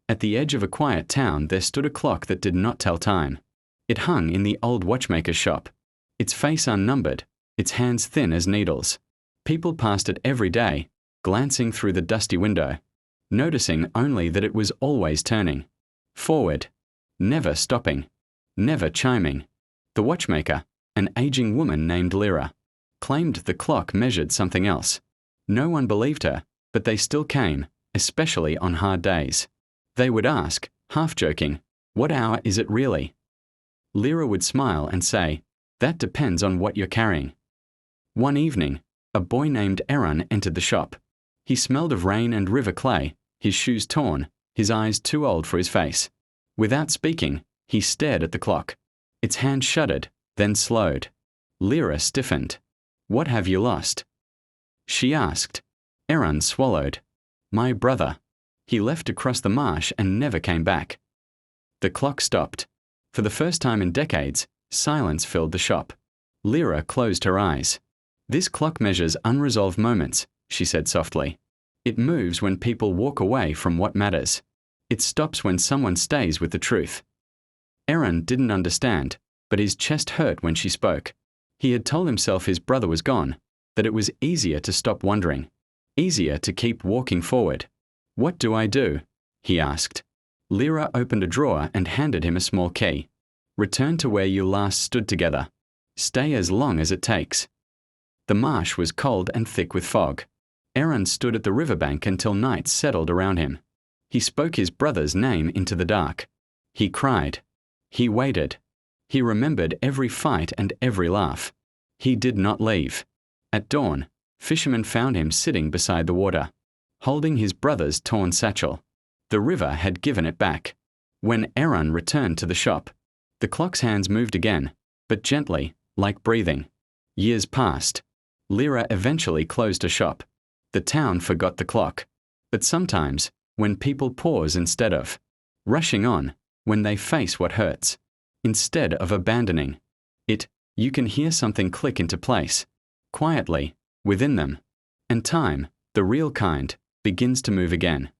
At the edge of a quiet town there stood a clock that did not tell time. It hung in the old watchmaker's shop, its face unnumbered, its hands thin as needles. People passed it every day, glancing through the dusty window, noticing only that it was always turning. Forward. Never stopping. Never chiming. The watchmaker, an aging woman named Lyra, claimed the clock measured something else. No one believed her, but they still came, especially on hard days. They would ask, half joking, "What hour is it really?" Lyra would smile and say, "That depends on what you're carrying." One evening, a boy named Eran entered the shop. He smelled of rain and river clay, his shoes torn, his eyes too old for his face. Without speaking, he stared at the clock. Its hand shuddered, then slowed. Lyra stiffened. "What have you lost?" she asked. Eran swallowed. "My brother. He left to cross the marsh and never came back." The clock stopped. For the first time in decades, silence filled the shop. Lyra closed her eyes. "This clock measures unresolved moments," she said softly. "It moves when people walk away from what matters. It stops when someone stays with the truth." Eran didn't understand, but his chest hurt when she spoke. He had told himself his brother was gone, that it was easier to stop wondering, easier to keep walking forward. "What do I do?" he asked. Lyra opened a drawer and handed him a small key. "Return to where you last stood together. Stay as long as it takes." The marsh was cold and thick with fog. Eran stood at the riverbank until night settled around him. He spoke his brother's name into the dark. He cried. He waited. He remembered every fight and every laugh. He did not leave. At dawn, fishermen found him sitting beside the water, holding his brother's torn satchel. The river had given it back. When Eran returned to the shop, the clock's hands moved again, but gently, like breathing. Years passed. Lyra eventually closed her shop. The town forgot the clock. But sometimes, when people pause instead of rushing on, when they face what hurts, instead of abandoning it, you can hear something click into place, quietly, within them. And time, the real kind, begins to move again.